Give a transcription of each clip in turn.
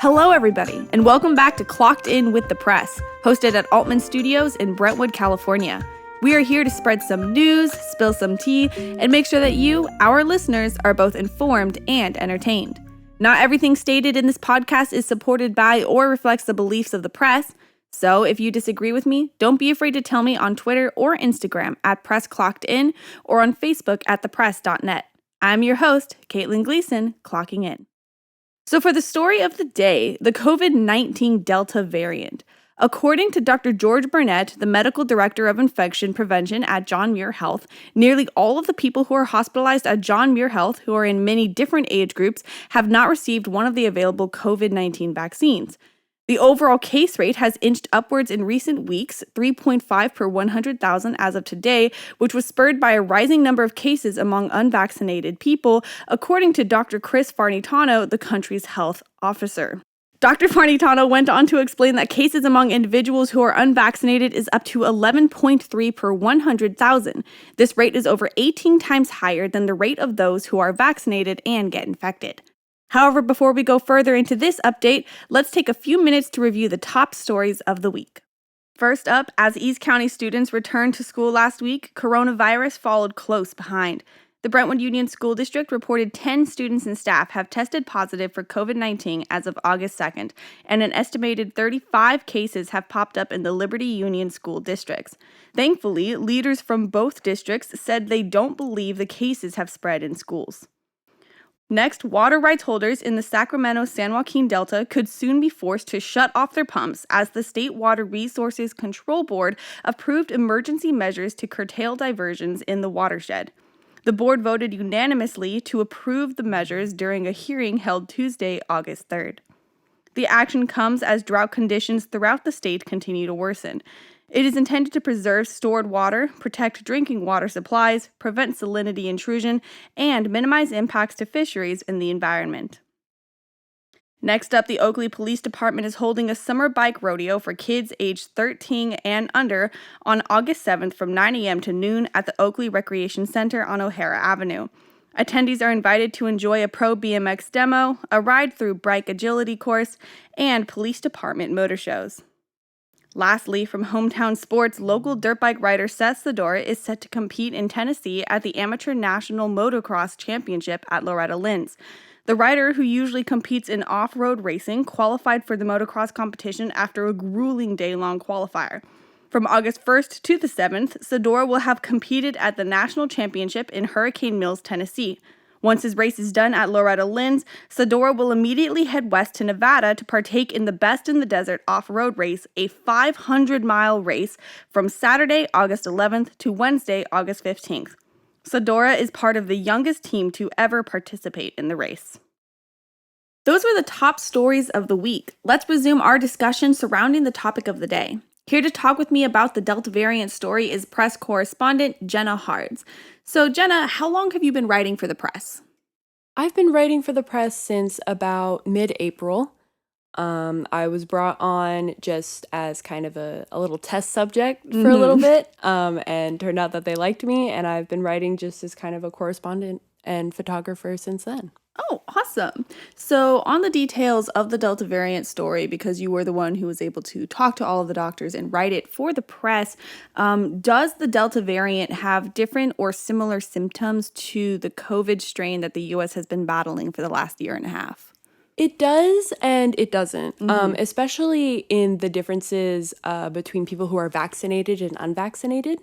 Hello, everybody, and welcome back to Clocked In with the Press, hosted at Altman Studios in Brentwood, California. We are here to spread some news, spill some tea, and make sure that you, our listeners, are both informed and entertained. Not everything stated in this podcast is supported by or reflects the beliefs of the press, so if you disagree with me, don't be afraid to tell me on Twitter or Instagram at PressClockedIn or on Facebook at thepress.net. I'm your host, Caitlin Gleason, clocking in. So for the story of the day, the COVID-19 Delta variant. According to Dr. George Burnett, the medical director of infection prevention at John Muir Health, nearly all of the people who are hospitalized at John Muir Health, who are in many different age groups, have not received one of the available COVID-19 vaccines. The overall case rate has inched upwards in recent weeks, 3.5 per 100,000 as of today, which was spurred by a rising number of cases among unvaccinated people, according to Dr. Chris Farnitano, the country's health officer. Dr. Farnitano went on to explain that cases among individuals who are unvaccinated is up to 11.3 per 100,000. This rate is over 18 times higher than the rate of those who are vaccinated and get infected. However, before we go further into this update, let's take a few minutes to review the top stories of the week. First up, as East County students returned to school last week, coronavirus followed close behind. The Brentwood Union School District reported 10 students and staff have tested positive for COVID-19 as of August 2nd, and an estimated 35 cases have popped up in the Liberty Union school districts. Thankfully, leaders from both districts said they don't believe the cases have spread in schools. Next, water rights holders in the Sacramento-San Joaquin Delta could soon be forced to shut off their pumps as the State Water Resources Control Board approved emergency measures to curtail diversions in the watershed. The board voted unanimously to approve the measures during a hearing held Tuesday, August 3rd. The action comes as drought conditions throughout the state continue to worsen. It is intended to preserve stored water, protect drinking water supplies, prevent salinity intrusion, and minimize impacts to fisheries in the environment. Next up, the Oakley Police Department is holding a summer bike rodeo for kids aged 13 and under on August 7th from 9 a.m. to noon at the Oakley Recreation Center on O'Hara Avenue. Attendees are invited to enjoy a pro BMX demo, a ride through bike agility course, and police department motor shows. Lastly, from hometown sports, local dirt bike rider Seth Sedora is set to compete in Tennessee at the Amateur National Motocross Championship at Loretta Lynn's. The rider, who usually competes in off-road racing, qualified for the motocross competition after a grueling day-long qualifier. From August 1st to the 7th, Sedora will have competed at the National Championship in Hurricane Mills, Tennessee. Once his race is done at Loretta Lynn's, Sedora will immediately head west to Nevada to partake in the Best in the Desert off-road race, a 500-mile race from Saturday, August 11th to Wednesday, August 15th. Sedora is part of the youngest team to ever participate in the race. Those were the top stories of the week. Let's resume our discussion surrounding the topic of the day. Here to talk with me about the Delta variant story is press correspondent Jenna Hards. So Jenna, how long have you been writing for the press? I've been writing for the press since about mid-April. I was brought on just as kind of a little test subject for a little bit, and turned out that they liked me, and I've been writing just as kind of a correspondent and photographer since then. Oh, awesome. So on the details of the Delta variant story, because you were the one who was able to talk to all of the doctors and write it for the press, does the Delta variant have different or similar symptoms to the COVID strain that the U.S. has been battling for the last year and a half? It does and it doesn't, especially in the differences between people who are vaccinated and unvaccinated.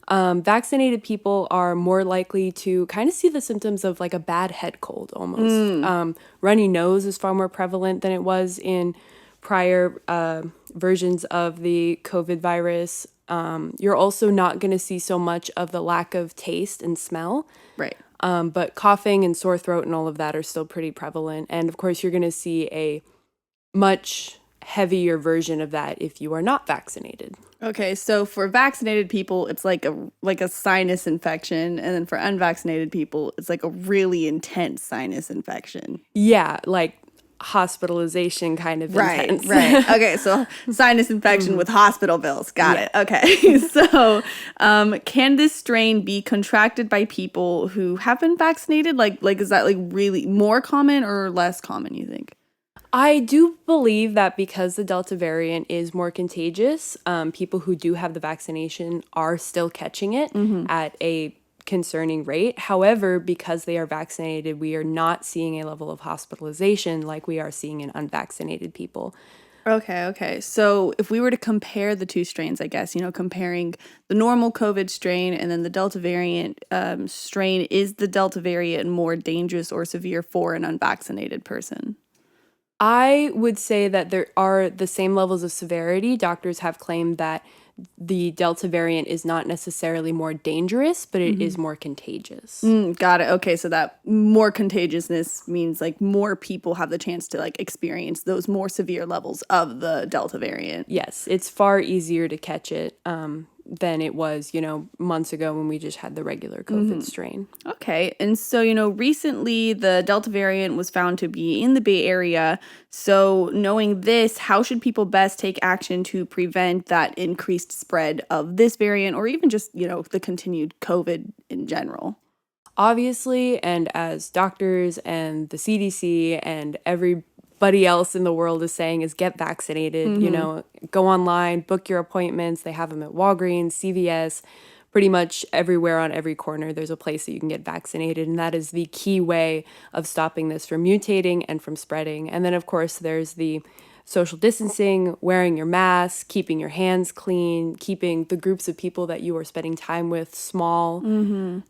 Vaccinated people are more likely to kind of see the symptoms of like a bad head cold almost. Runny nose is far more prevalent than it was in prior versions of the COVID virus. You're also not going to see so much of the lack of taste and smell. Right. But coughing and sore throat and all of that are still pretty prevalent. And of course, you're going to see a much heavier version of that if you are not vaccinated. Okay, so for vaccinated people, it's like a sinus infection, and then for unvaccinated people, it's like a really intense sinus infection. Yeah, like hospitalization kind of intense. Right. Okay, so sinus infection with hospital bills. Got it. Okay. So can this strain be contracted by people who have been vaccinated? Like is that like really more common or less common, you think? I do believe that because the Delta variant is more contagious, people who do have the vaccination are still catching it at a concerning rate. However, because they are vaccinated, we are not seeing a level of hospitalization like we are seeing in unvaccinated people. Okay. So if we were to compare the two strains, I guess, comparing the normal COVID strain and then the Delta variant strain, is the Delta variant more dangerous or severe for an unvaccinated person? I would say that there are the same levels of severity. Doctors have claimed that the Delta variant is not necessarily more dangerous, but it is more contagious. Got it. Okay, so that more contagiousness means like more people have the chance to like experience those more severe levels of the Delta variant. Yes, it's far easier to catch it than it was, months ago when we just had the regular COVID strain. Okay, and so, recently the Delta variant was found to be in the Bay Area. So, knowing this, how should people best take action to prevent that increased spread of this variant or even just, the continued COVID in general? Obviously, and as doctors and the CDC and everybody else in the world is saying, is get vaccinated, go online, book your appointments. They have them at Walgreens, CVS, pretty much everywhere on every corner. There's a place that you can get vaccinated, and that is the key way of stopping this from mutating and from spreading. And then, of course, there's the social distancing, wearing your mask, keeping your hands clean, keeping the groups of people that you are spending time with small,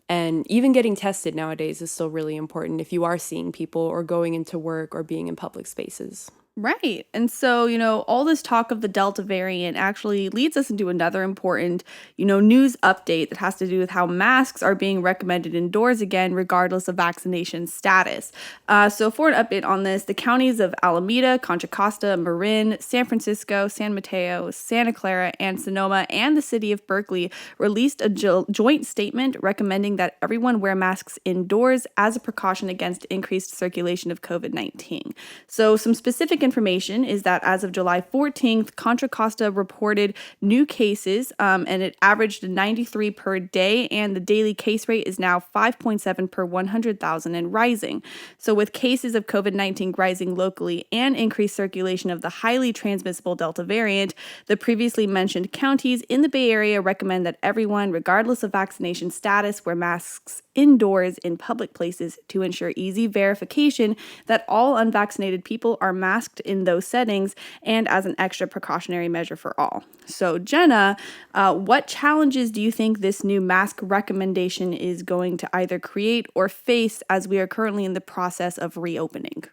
and even getting tested nowadays is still really important if you are seeing people or going into work or being in public spaces. Right. And so, all this talk of the Delta variant actually leads us into another important, news update that has to do with how masks are being recommended indoors again, regardless of vaccination status. So for an update on this, the counties of Alameda, Contra Costa, Marin, San Francisco, San Mateo, Santa Clara, and Sonoma, and the city of Berkeley released a joint statement recommending that everyone wear masks indoors as a precaution against increased circulation of COVID-19. So some specific information is that as of July 14th, Contra Costa reported new cases, and it averaged 93 per day, and the daily case rate is now 5.7 per 100,000 and rising. So with cases of COVID-19 rising locally and increased circulation of the highly transmissible Delta variant, the previously mentioned counties in the Bay Area recommend that everyone, regardless of vaccination status, wear masks indoors in public places to ensure easy verification that all unvaccinated people are masked in those settings and as an extra precautionary measure for all. So, Jenna, what challenges do you think this new mask recommendation is going to either create or face as we are currently in the process of reopening?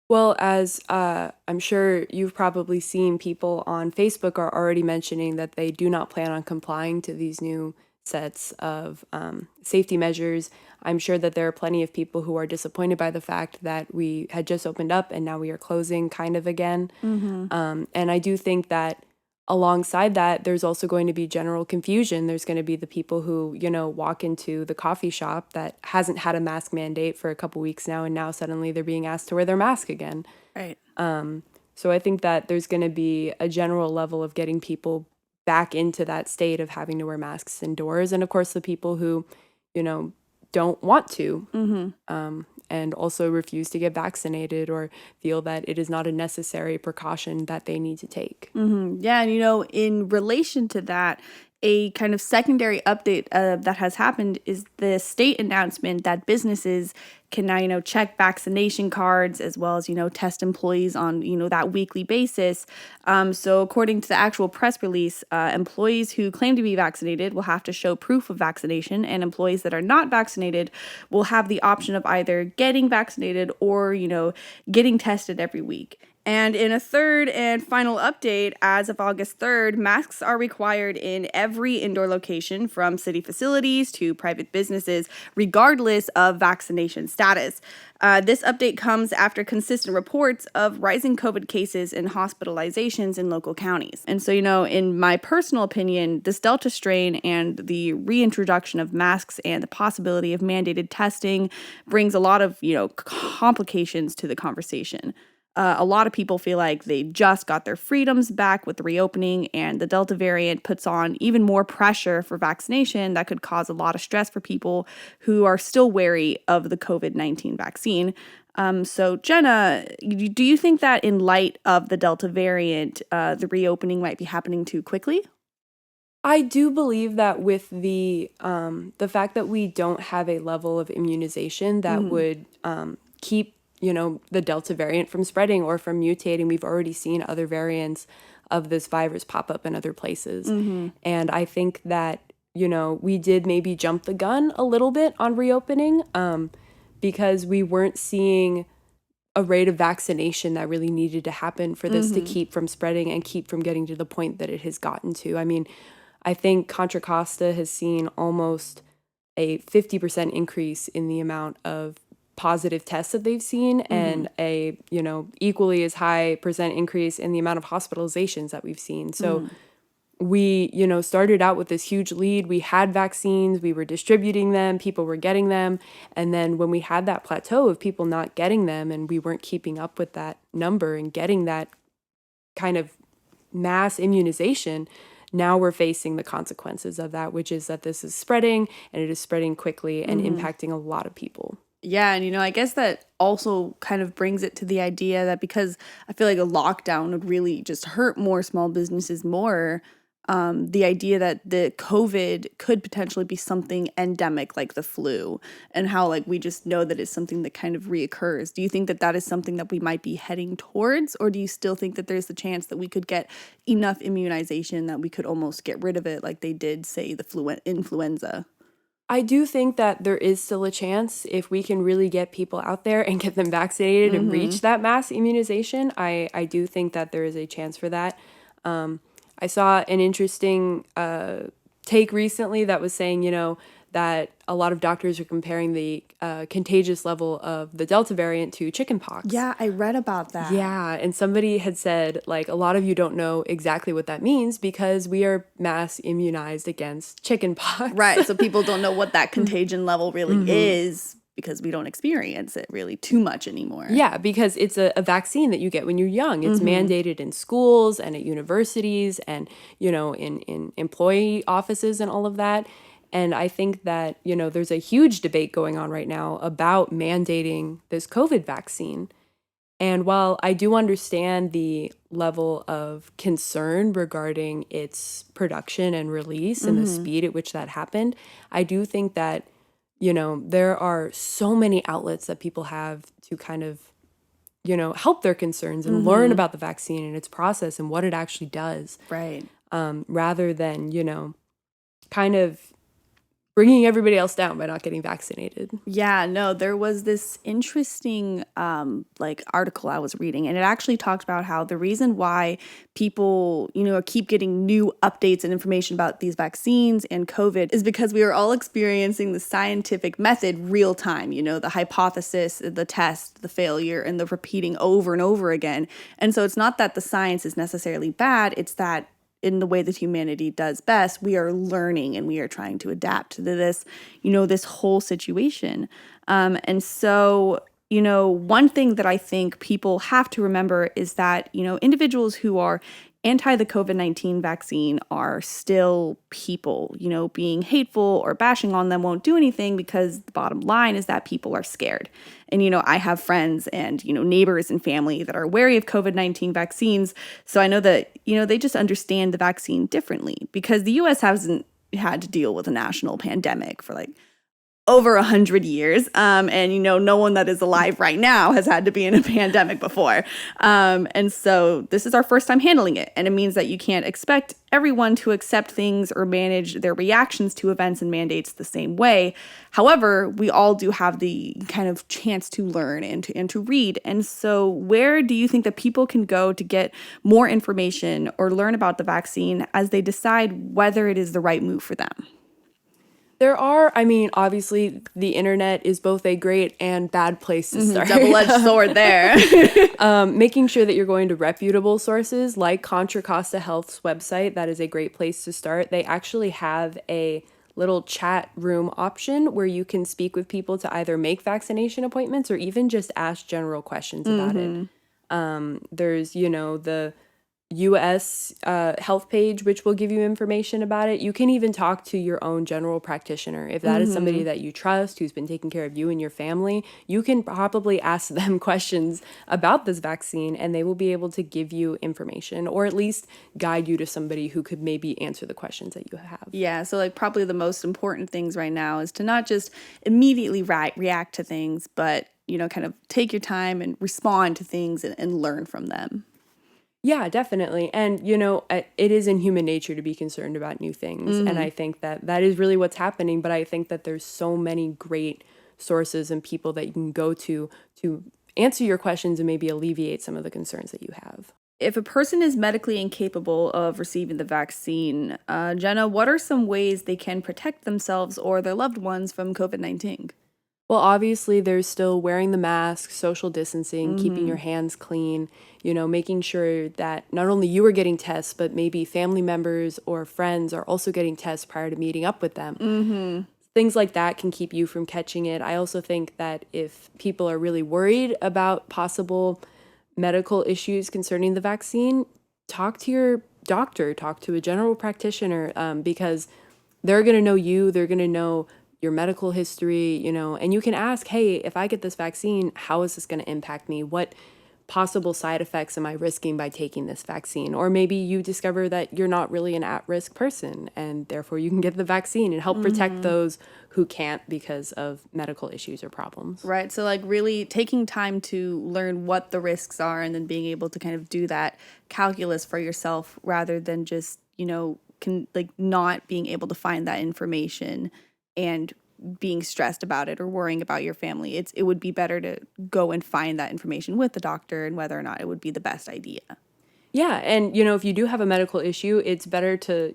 Well, as I'm sure you've probably seen, people on Facebook are already mentioning that they do not plan on complying to these new sets of safety measures. I'm sure that there are plenty of people who are disappointed by the fact that we had just opened up and now we are closing kind of again. And I do think that alongside that, there's also going to be general confusion. There's going to be the people who, walk into the coffee shop that hasn't had a mask mandate for a couple weeks now, and now suddenly they're being asked to wear their mask again. Right. So I think that there's going to be a general level of getting people back into that state of having to wear masks indoors. And of course, the people who, don't want to, and also refuse to get vaccinated or feel that it is not a necessary precaution that they need to take. Yeah, and in relation to that, a kind of secondary update that has happened is the state announcement that businesses can now, check vaccination cards as well as, test employees on, that weekly basis. So according to the actual press release, employees who claim to be vaccinated will have to show proof of vaccination, and employees that are not vaccinated will have the option of either getting vaccinated or, getting tested every week. And in a third and final update, as of August 3rd, masks are required in every indoor location from city facilities to private businesses, regardless of vaccination status. This update comes after consistent reports of rising COVID cases and hospitalizations in local counties. And so, in my personal opinion, this Delta strain and the reintroduction of masks and the possibility of mandated testing brings a lot of, complications to the conversation. A lot of people feel like they just got their freedoms back with the reopening, and the Delta variant puts on even more pressure for vaccination that could cause a lot of stress for people who are still wary of the COVID-19 vaccine. So Jenna, do you think that in light of the Delta variant, the reopening might be happening too quickly? I do believe that with the fact that we don't have a level of immunization that would keep, the Delta variant from spreading or from mutating. We've already seen other variants of this virus pop up in other places. And I think that, we did maybe jump the gun a little bit on reopening because we weren't seeing a rate of vaccination that really needed to happen for this to keep from spreading and keep from getting to the point that it has gotten to. I mean, I think Contra Costa has seen almost a 50% increase in the amount of positive tests that they've seen and a, equally as high percent increase in the amount of hospitalizations that we've seen. So we, started out with this huge lead. We had vaccines, we were distributing them, people were getting them. And then when we had that plateau of people not getting them and we weren't keeping up with that number and getting that kind of mass immunization, now we're facing the consequences of that, which is that this is spreading and it is spreading quickly and impacting a lot of people. Yeah, and I guess that also kind of brings it to the idea that because I feel like a lockdown would really just hurt more small businesses more, the idea that the COVID could potentially be something endemic like the flu and how like we just know that it's something that kind of reoccurs. Do you think that that is something that we might be heading towards, or do you still think that there's the chance that we could get enough immunization that we could almost get rid of it like they did, say, the influenza? I do think that there is still a chance if we can really get people out there and get them vaccinated and reach that mass immunization. I do think that there is a chance for that. I saw an interesting take recently that was saying, that a lot of doctors are comparing the contagious level of the Delta variant to chickenpox. Yeah, I read about that. Yeah, and somebody had said, like, a lot of you don't know exactly what that means because we are mass immunized against chickenpox. Right, so people don't know what that contagion level really is because we don't experience it really too much anymore. Yeah, because it's a vaccine that you get when you're young. It's mandated in schools and at universities and, in employee offices and all of that. And I think that, there's a huge debate going on right now about mandating this COVID vaccine. And while I do understand the level of concern regarding its production and release and the speed at which that happened, I do think that, there are so many outlets that people have to kind of, help their concerns and learn about the vaccine and its process and what it actually does. Right. Rather than, kind of bringing everybody else down by not getting vaccinated. Yeah, no, there was this interesting article I was reading, and it actually talked about how the reason why people, keep getting new updates and information about these vaccines and COVID is because we are all experiencing the scientific method real time, the hypothesis, the test, the failure, and the repeating over and over again. And so it's not that the science is necessarily bad, it's that in the way that humanity does best, we are learning and we are trying to adapt to this, this whole situation. And so, one thing that I think people have to remember is that, individuals who are anti the COVID-19 vaccine are still people. Being hateful or bashing on them won't do anything because the bottom line is that people are scared. And, I have friends and, neighbors and family that are wary of COVID-19 vaccines. So I know that, they just understand the vaccine differently because the U.S. hasn't had to deal with a national pandemic for over 100 years. And, no one that is alive right now has had to be in a pandemic before. And so this is our first time handling it. And it means that you can't expect everyone to accept things or manage their reactions to events and mandates the same way. However, we all do have the kind of chance to learn and to read. And so where do you think that people can go to get more information or learn about the vaccine as they decide whether it is the right move for them? There are, obviously the internet is both a great and bad place to start. Double-edged sword there. Making sure that you're going to reputable sources like Contra Costa Health's website, that is a great place to start. They actually have a little chat room option where you can speak with people to either make vaccination appointments or even just ask general questions about it. There's, U.S. Health page, which will give you information about it. You can even talk to your own general practitioner. If that is somebody that you trust, who's been taking care of you and your family, you can probably ask them questions about this vaccine, and they will be able to give you information, or at least guide you to somebody who could maybe answer the questions that you have. Yeah, so like probably the most important things right now is to not just immediately react to things, but, kind of take your time and respond to things and learn from them. Yeah, definitely. And, it is in human nature to be concerned about new things. And I think that is really what's happening. But I think that there's so many great sources and people that you can go to answer your questions and maybe alleviate some of the concerns that you have. If a person is medically incapable of receiving the vaccine, Jenna, what are some ways they can protect themselves or their loved ones from COVID-19? Well, obviously, there's still wearing the mask, social distancing, keeping your hands clean, making sure that not only you are getting tests, but maybe family members or friends are also getting tests prior to meeting up with them. Things like that can keep you from catching it. I also think that if people are really worried about possible medical issues concerning the vaccine, talk to your doctor, talk to a general practitioner, because they're going to know you, they're going to know your medical history, and you can ask, hey, if I get this vaccine, how is this going to impact me? What possible side effects am I risking by taking this vaccine? Or maybe you discover that you're not really an at-risk person, and therefore you can get the vaccine and help protect those who can't because of medical issues or problems. Right. So like really taking time to learn what the risks are and then being able to kind of do that calculus for yourself rather than just, not being able to find that information and being stressed about it or worrying about your family. It would be better to go and find that information with the doctor and whether or not it would be the best idea. Yeah, and if you do have a medical issue, it's better to,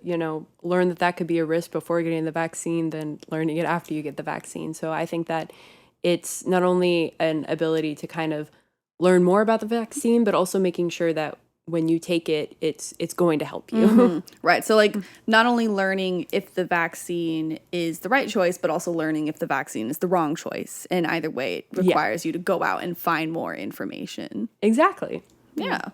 learn that could be a risk before getting the vaccine than learning it after you get the vaccine. So I think that it's not only an ability to kind of learn more about the vaccine, but also making sure that when you take it, it's going to help you. Right. So like not only learning if the vaccine is the right choice, but also learning if the vaccine is the wrong choice. And either way, it requires you to go out and find more information. Exactly. Yeah.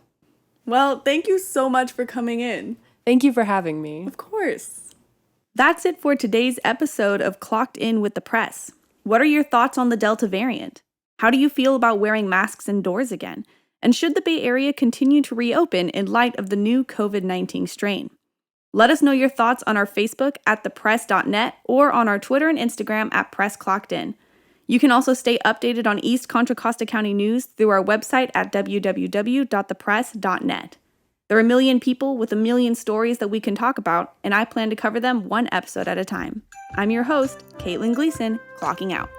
Well, thank you so much for coming in. Thank you for having me. Of course. That's it for today's episode of Clocked In with the Press. What are your thoughts on the Delta variant? How do you feel about wearing masks indoors again? And should the Bay Area continue to reopen in light of the new COVID-19 strain? Let us know your thoughts on our Facebook at thepress.net or on our Twitter and Instagram at PressClockedIn. You can also stay updated on East Contra Costa County news through our website at www.thepress.net. There are a million people with a million stories that we can talk about, and I plan to cover them one episode at a time. I'm your host, Caitlin Gleason, clocking out.